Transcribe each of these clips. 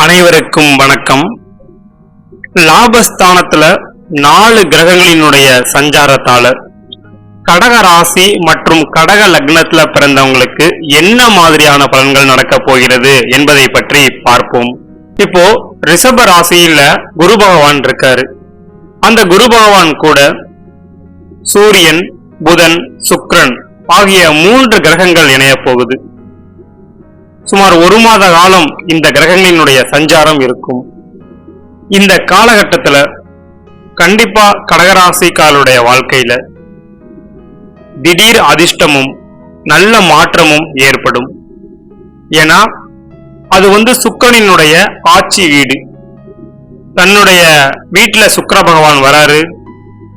அனைவருக்கும் வணக்கம். லாபஸ்தானத்துல 4 கிரகங்களினுடைய சஞ்சாரத்தால கடக ராசி மற்றும் கடக லக்னத்துல பிறந்தவங்களுக்கு என்ன மாதிரியான பலன்கள் நடக்க போகிறது என்பதை பற்றி பார்ப்போம். இப்போ ரிஷப ராசியில குரு பகவான் இருக்காரு. அந்த குரு பகவான் கூட சூரியன், புதன், சுக்கிரன் ஆகிய 3 கிரகங்கள் இணைய போகுது. சுமார் 1 மாத காலம் இந்த கிரகங்களினுடைய சஞ்சாரம் இருக்கும். இந்த காலகட்டத்துல கண்டிப்பா கடகராசிக்காரருடைய வாழ்க்கையில திடீர் அதிர்ஷ்டமும் நல்ல மாற்றமும் ஏற்படும். ஏன்னா அது சுக்கிரனினுடைய ஆட்சி வீடு. தன்னுடைய வீட்டுல சுக்கிர பகவான் வராரு,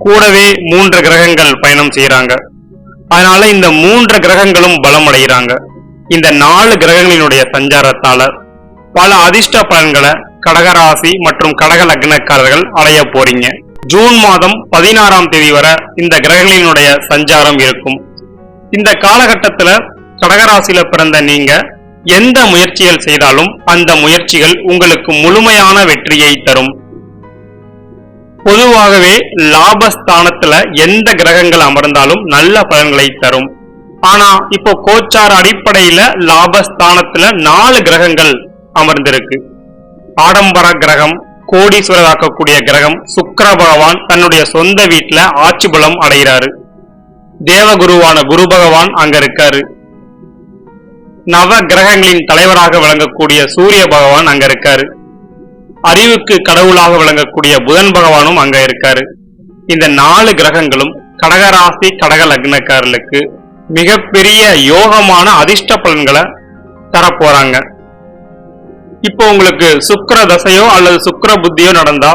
கூடவே 3 கிரகங்கள் பயணம் செய்யறாங்க. அதனால இந்த 3 கிரகங்களும் பலம் அடைகிறாங்க. இந்த 4 கிரகங்களினுடைய சஞ்சாரத்தால பல அதிர்ஷ்ட பலன்களை கடகராசி மற்றும் கடக லக்னக்காரர்கள் அடைய போறீங்க. ஜூன் மாதம் 16ஆம் தேதி வரை இந்த கிரகங்களினுடைய சஞ்சாரம் இருக்கும். இந்த காலகட்டத்துல கடகராசியில பிறந்த நீங்க எந்த முயற்சிகள் செய்தாலும் அந்த முயற்சிகள் உங்களுக்கு முழுமையான வெற்றியை தரும். பொதுவாகவே லாபஸ்தானத்துல எந்த கிரகங்கள் அமர்ந்தாலும் நல்ல பலன்களை தரும். ஆனா இப்போ கோச்சார அடிப்படையில லாபஸ்தானத்துல 4 கிரகங்கள் அமர்ந்திருக்கு. ஆடம்பர கிரகம், கோடீஸ்வரராக்கக்கூடிய கிரகம் சுக்கிர பகவான் தன்னுடைய சொந்த வீட்டுல ஆட்சி பலம் அடைகிறாரு. தேவகுருவான குரு பகவான் அங்க இருக்காரு. நவ கிரகங்களின் தலைவராக விளங்கக்கூடிய சூரிய பகவான் அங்க இருக்காரு. அறிவுக்கு கடவுளாக விளங்கக்கூடிய புதன் பகவானும் அங்க இருக்காரு. இந்த 4 கிரகங்களும் கடகராசி கடக லக்னக்காரர்களுக்கு மிகப்பெரிய யோகமான அதிர்ஷ்ட பலன்களை தரப்போறாங்க. இப்போ உங்களுக்கு சுக்கிர தசையோ அல்லது சுக்கிர புத்தியோ நடந்தா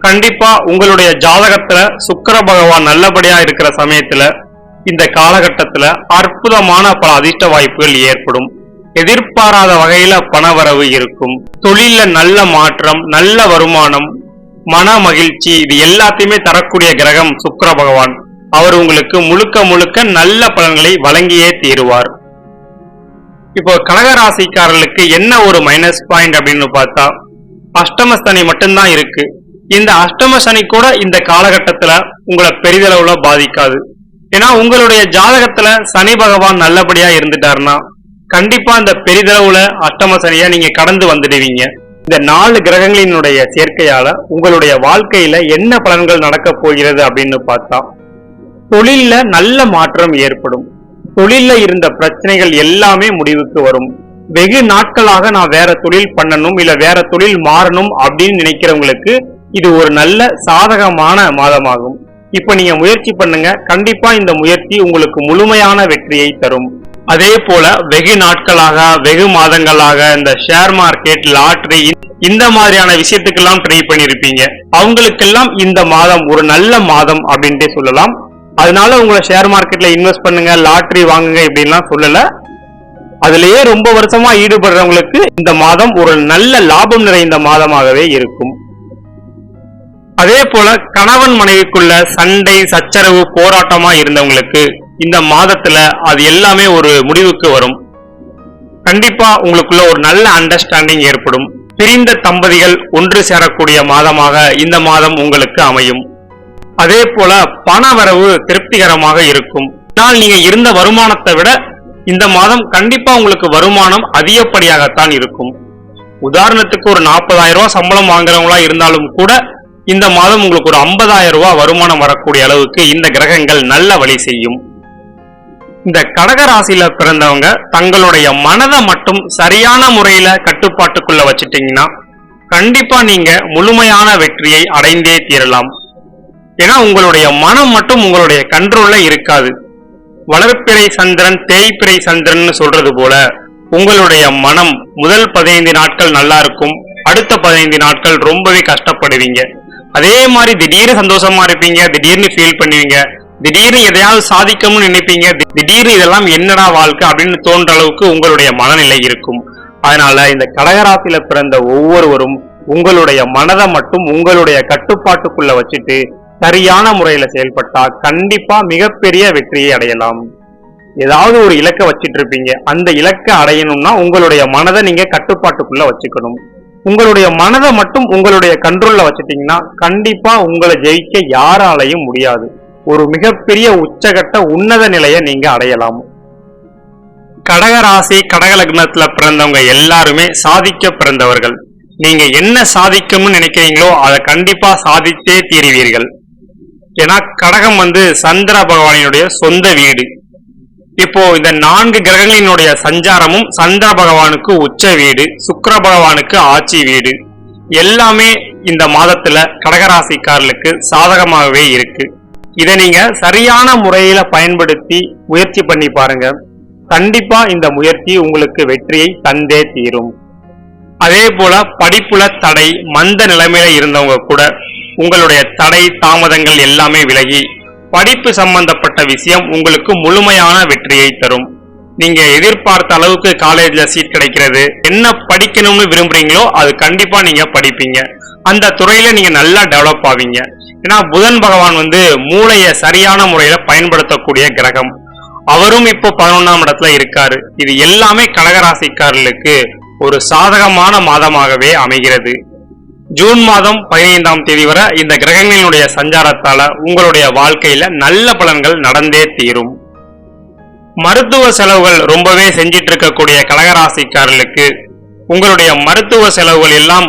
கண்டிப்பா உங்களுடைய ஜாதகத்துல சுக்கிர பகவான் நல்லபடியா இருக்கிற சமயத்துல இந்த காலகட்டத்துல அற்புதமான பல அதிர்ஷ்ட வாய்ப்புகள் ஏற்படும். எதிர்பாராத வகையில பணவரவு இருக்கும். தொழில நல்ல மாற்றம், நல்ல வருமானம், மன மகிழ்ச்சி, இது எல்லாத்தையுமே தரக்கூடிய கிரகம் சுக்கிர பகவான். அவர் உங்களுக்கு முழுக்க முழுக்க நல்ல பலன்களை வழங்கியே தீருவார். இப்போ கடகராசிக்காரர்களுக்கு என்ன ஒரு மைனஸ் பாயிண்ட் அப்படின்னு பார்த்தா அஷ்டம சனி மட்டும்தான் இருக்கு. இந்த அஷ்டம சனி கூட இந்த காலகட்டத்துல உங்களை பெரிதளவுல பாதிக்காது. ஏன்னா உங்களுடைய ஜாதகத்துல சனி பகவான் நல்லபடியா இருந்துட்டாருன்னா கண்டிப்பா இந்த பெரிதளவுல அஷ்டம சனியா நீங்க கடந்து வந்துடுவீங்க. இந்த 4 கிரகங்களினுடைய சேர்க்கையால உங்களுடைய வாழ்க்கையில என்ன பலன்கள் நடக்க போகிறது அப்படின்னு பார்த்தா தொழில்ல நல்ல மாற்றம் ஏற்படும். தொழில்ல இருந்த பிரச்சனைகள் எல்லாமே முடிவுக்கு வரும். வெகு நாட்களாக நான் வேற தொழில் பண்ணணும் இல்ல வேற தொழில் மாறணும் அப்படின்னு நினைக்கிறவங்களுக்கு இது ஒரு நல்ல சாதகமான மாதமாகும். இப்ப நீங்க முயற்சி பண்ணுங்க. கண்டிப்பா இந்த முயற்சி உங்களுக்கு முழுமையான வெற்றியை தரும். அதே போல வெகு நாட்களாக வெகு மாதங்களாக இந்த ஷேர் மார்க்கெட், லாட்டரி இந்த மாதிரியான விஷயத்துக்கெல்லாம் ட்ரை பண்ணிருப்பீங்க. அவங்களுக்கெல்லாம் இந்த மாதம் ஒரு நல்ல மாதம் அப்படின்ட்டே சொல்லலாம். அதனால உங்களை ஷேர் மார்க்கெட்ல இன்வெஸ்ட் பண்ணுங்க, லாட்டரி வாங்குங்க இப்படின்லாம் சொல்லல. அதுலயே ரொம்ப வருஷமா ஈடுபடுறவங்களுக்கு இந்த மாதம் ஒரு நல்ல லாபம் நிறைந்த மாதமாகவே இருக்கும். அதே போல கணவன் மனைவிக்குள்ள சண்டை, சச்சரவு, போராட்டமா இருந்தவங்களுக்கு இந்த மாதத்துல அது எல்லாமே ஒரு முடிவுக்கு வரும். கண்டிப்பா உங்களுக்குள்ள ஒரு நல்ல அண்டர்ஸ்டாண்டிங் ஏற்படும். பிரிந்த தம்பதிகள் ஒன்று சேரக்கூடிய மாதமாக இந்த மாதம் உங்களுக்கு அமையும். அதே போல பணவரவு திருப்திகரமாக இருக்கும். ஆனால் நீங்க இருந்த வருமானத்தை விட இந்த மாதம் கண்டிப்பா உங்களுக்கு வருமானம் அதிகப்படியாகத்தான் இருக்கும். உதாரணத்துக்கு ஒரு 40,000 ரூபாய் சம்பளம் வாங்குறவங்களா இருந்தாலும் கூட இந்த மாதம் உங்களுக்கு ஒரு 50,000 ரூபாய் வருமானம் வரக்கூடிய அளவுக்கு இந்த கிரகங்கள் நல்ல வழி செய்யும். இந்த கடகராசியில பிறந்தவங்க தங்களுடைய மனதை மட்டும் சரியான முறையில கட்டுப்பாட்டுக்குள்ள வச்சுட்டீங்கன்னா கண்டிப்பா நீங்க முழுமையான வெற்றியை அடைந்தே தீரலாம். ஏன்னா உங்களுடைய மனம் மட்டும் உங்களுடைய கண்ட்ரோல்ல இருக்காது. வளர்ப்பிறை சந்திரன் தேய்பிறை சந்திரன் சொல்றது போல உங்களுடைய மனம் முதல் 15 நாட்கள் நல்லா இருக்கும். அடுத்த 15 நாட்கள் ரொம்பவே கஷ்டப்படுவீங்க. அதே மாதிரி திடீர்னு சந்தோஷமா இருப்பீங்க, திடீர்னு ஃபீல் பண்ணுவீங்க, திடீர்னு எதையாவது சாதிக்கணும்னு நினைப்பீங்க, திடீர்னு இதெல்லாம் என்னடா வாழ்க்கை அப்படின்னு தோன்ற அளவுக்கு உங்களுடைய மனநிலை இருக்கும். அதனால இந்த கடகராசியில பிறந்த ஒவ்வொருவரும் உங்களுடைய மனதை மட்டும் உங்களுடைய கட்டுப்பாட்டுக்குள்ள வச்சுட்டு சரியான முறையில செயல்பட்டா கண்டிப்பா மிகப்பெரிய வெற்றியை அடையலாம். ஏதாவது ஒரு இலக்கை வச்சிட்டு இருப்பீங்க. அந்த இலக்கை அடையணும்னா உங்களுடைய மனதை நீங்க கட்டுப்பாட்டுக்குள்ள வச்சுக்கணும். உங்களுடைய மனதை மட்டும் உங்களுடைய கண்ட்ரோல்ல வச்சுட்டீங்கன்னா கண்டிப்பா உங்களை ஜெயிக்க யாராலையும் முடியாது. ஒரு மிகப்பெரிய உச்சகட்ட உன்னத நிலையை நீங்க அடையலாம். கடகராசி கடக லக்னத்துல பிறந்தவங்க எல்லாருமே சாதிக்க பிறந்தவர்கள். நீங்க என்ன சாதிக்கணும்னு நினைக்கிறீங்களோ அதை கண்டிப்பா சாதித்தே தீருவீர்கள். ஏன்னா கடகம் சந்திர பகவானினுடைய சொந்த வீடு. இப்போ இந்த 4 கிரகங்களினுடைய சஞ்சாரமும் சந்திர பகவானுக்கு உச்ச வீடு, சுக்கிர பகவானுக்கு ஆட்சி வீடு, எல்லாமே இந்த மாதத்துல கடகராசிக்காரர்களுக்கு சாதகமாகவே இருக்கு. இதை நீங்க சரியான முறையில பயன்படுத்தி முயற்சி பண்ணி பாருங்க. கண்டிப்பா இந்த முயற்சி உங்களுக்கு வெற்றியை தந்தே தீரும். அதே போல படிப்புல தடை, மந்த நிலைமையில இருந்தவங்க கூட உங்களுடைய தடை தாமதங்கள் எல்லாமே விலகி படிப்பு சம்பந்தப்பட்ட விஷயம் உங்களுக்கு முழுமையான வெற்றியை தரும். நீங்க எதிர்பார்த்த அளவுக்கு காலேஜ்ல சீட் கிடைக்கிறது, என்ன படிக்கணும்னு விரும்புறீங்களோ அது கண்டிப்பா நீங்க படிப்பீங்க. அந்த துறையில நீங்க நல்லா டெவலப் ஆவீங்க. ஏன்னா புதன் பகவான் மூளையை சரியான முறையில பயன்படுத்தக்கூடிய கிரகம். அவரும் இப்போ 11ஆம் இடத்துல இருக்காரு. இது எல்லாமே கடகராசிக்காரர்களுக்கு ஒரு சாதகமான மாதமாகவே அமைகிறது. ஜூன் மாதம் 15ஆம் தேதி வரை இந்த கிரகங்களினுடைய சஞ்சாரத்தால உங்களுடைய வாழ்க்கையில நல்ல பலன்கள் நடந்தே தீரும். மருத்துவ செலவுகள் ரொம்பவே செஞ்சிட்டு இருக்கக்கூடிய கடகராசிக்காரர்களுக்கு உங்களுடைய மருத்துவ செலவுகள் எல்லாம்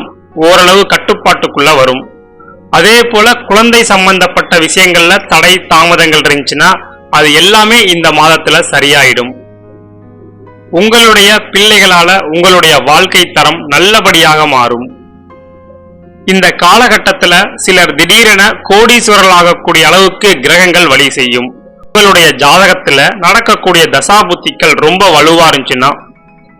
ஓரளவு கட்டுப்பாட்டுக்குள்ள வரும். அதே போல குழந்தை சம்பந்தப்பட்ட விஷயங்கள்ல தடை தாமதங்கள் இருந்துச்சுன்னா அது எல்லாமே இந்த மாதத்துல சரியாயிடும். உங்களுடைய பிள்ளைகளால உங்களுடைய வாழ்க்கை தரம் நல்லபடியாக மாறும். இந்த காலகட்டத்துல சிலர் திடீரென கோடீஸ்வரர்களாகக்கூடிய அளவுக்கு கிரகங்கள் வழி செய்யும். உங்களுடைய ஜாதகத்துல நடக்கக்கூடிய தசாபுத்திகள் ரொம்ப வலுவா இருந்துச்சுன்னா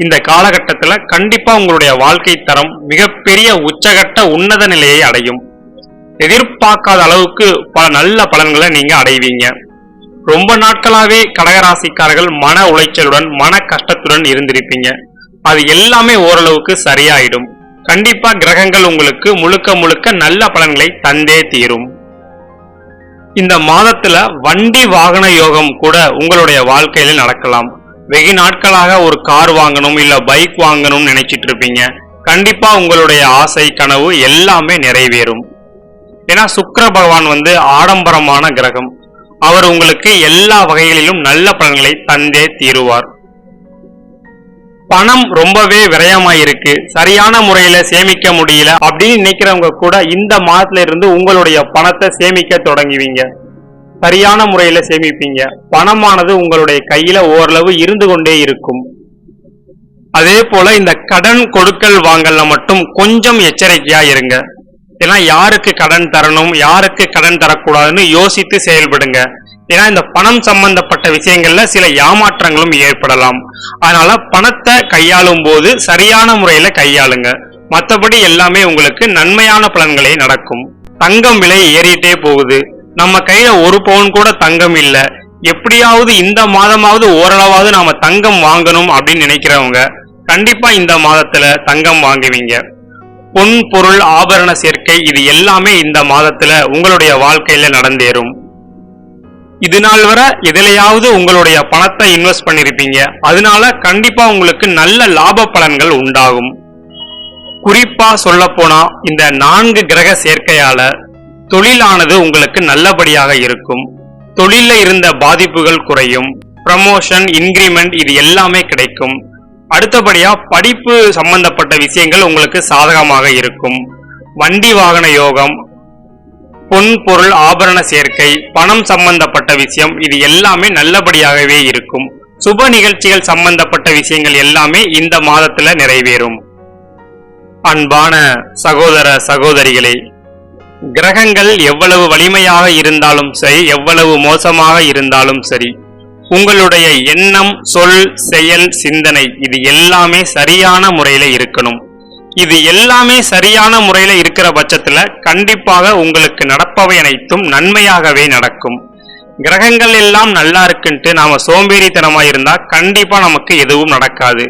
இந்த காலகட்டத்துல கண்டிப்பா உங்களுடைய வாழ்க்கை தரம் மிகப்பெரிய உச்சகட்ட உன்னத நிலையை அடையும். எதிர்பார்க்காத அளவுக்கு பல நல்ல பலன்களை நீங்க அடைவீங்க. ரொம்ப நாட்களாவே கடகராசிக்காரர்கள் மன உளைச்சலுடன் மன கஷ்டத்துடன் இருந்திருப்பீங்க. அது எல்லாமே ஓரளவுக்கு சரியாயிடும். கண்டிப்பா கிரகங்கள் உங்களுக்கு முழுக்க முழுக்க நல்ல பலன்களை தந்தே தீரும். இந்த மாதத்துல வண்டி வாகன யோகம் கூட உங்களுடைய வாழ்க்கையில நடக்கலாம். வெகு நாட்களாக ஒரு கார் வாங்கணும் இல்ல பைக் வாங்கணும்னு நினைச்சிட்டு இருப்பீங்க. கண்டிப்பா உங்களுடைய ஆசை கனவு எல்லாமே நிறைவேறும். ஏன்னா சுக்கிர பகவான் ஆடம்பரமான கிரகம். அவர் உங்களுக்கு எல்லா வகைகளிலும் நல்ல பலன்களை தந்தே தீருவார். பணம் ரொம்பவே விரயமாயிருக்கு, சரியான முறையில சேமிக்க முடியல அப்படின்னு நினைக்கிறவங்க கூட இந்த மாதத்துல இருந்து உங்களுடைய பணத்தை சேமிக்க தொடங்குவீங்க. சரியான முறையில சேமிப்பீங்க. பணமானது உங்களுடைய கையில ஓரளவு இருந்து கொண்டே இருக்கும். அதே போல இந்த கடன் கொடுக்கல் வாங்கல்ல மட்டும் கொஞ்சம் எச்சரிக்கையா இருங்க. ஏன்னா யாருக்கு கடன் தரணும் யாருக்கு கடன் தரக்கூடாதுன்னு யோசித்து செயல்படுங்க. ஏன்னா இந்த பணம் சம்பந்தப்பட்ட விஷயங்கள்ல சில ஏமாற்றங்களும் ஏற்படலாம். அதனால பணத்தை கையாளும் போது சரியான முறையில கையாளுங்க. மற்றபடி எல்லாமே உங்களுக்கு நன்மையான பலன்களே நடக்கும். தங்கம் விலை ஏறிட்டே போகுது. நம்ம கையில 1 பவுன் கூட தங்கம் இல்ல, எப்படியாவது இந்த மாதமாவது ஓரளவாவது நாம தங்கம் வாங்கணும் அப்படின்னு நினைக்கிறவங்க கண்டிப்பா இந்த மாதத்துல தங்கம் வாங்குவீங்க. பொன் பொருள் ஆபரண சேர்க்கை இது எல்லாமே இந்த மாதத்துல உங்களுடைய வாழ்க்கையில நடந்தேறும். இது நாள் வரை எதிலையாவது உங்களுடைய பணத்தை இன்வெஸ்ட் பண்ணிருப்பீங்க. அதனால கண்டிப்பா உங்களுக்கு நல்ல லாப பலன்கள் உண்டாகும். குறிப்பா சொல்ல போனா இந்த 4 கிரக சேர்க்கையால தொழிலானது உங்களுக்கு நல்லபடியாக இருக்கும். தொழில இருந்த பாதிப்புகள் குறையும். ப்ரமோஷன், இன்கிரிமெண்ட் இது எல்லாமே கிடைக்கும். அடுத்தபடியா படிப்பு சம்பந்தப்பட்ட விஷயங்கள் உங்களுக்கு சாதகமாக இருக்கும். வண்டி வாகன யோகம், பொன் பொருள் ஆபரண சேர்க்கை, பணம் சம்பந்தப்பட்ட விஷயம் இது எல்லாமே நல்லபடியாகவே இருக்கும். சுப நிகழ்ச்சிகள் சம்பந்தப்பட்ட விஷயங்கள் எல்லாமே இந்த மாதத்துல நிறைவேறும். அன்பான சகோதர சகோதரிகளே, கிரகங்கள் எவ்வளவு வலிமையாக இருந்தாலும் சரி, எவ்வளவு மோசமாக இருந்தாலும் சரி, உங்களுடைய எண்ணம், சொல், செயல், சிந்தனை இது எல்லாமே சரியான முறையில இருக்கணும். இது எல்லாமே சரியான முறையில இருக்கிற பட்சத்துல கண்டிப்பாக உங்களுக்கு நடப்பவை அனைத்தும் நன்மையாகவே நடக்கும். கிரகங்கள் எல்லாம் நல்லா இருக்குன்ட்டு நாம சோம்பேறித்தனமா இருந்தா கண்டிப்பா நமக்கு எதுவும் நடக்காது.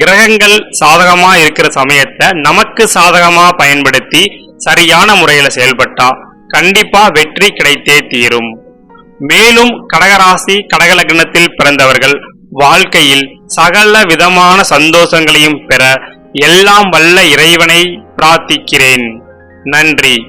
கிரகங்கள் சாதகமா இருக்கிற சமயத்தை நமக்கு சாதகமா பயன்படுத்தி சரியான முறையில செயல்பட்டா கண்டிப்பா வெற்றி கிடைத்தே தீரும். மேலும் கடகராசி கடகலக்னத்தில் பிறந்தவர்கள் வாழ்க்கையில் சகல விதமான சந்தோஷங்களையும் பெற எல்லாம் வல்ல இறைவனை பிரார்த்திக்கிறேன். நன்றி.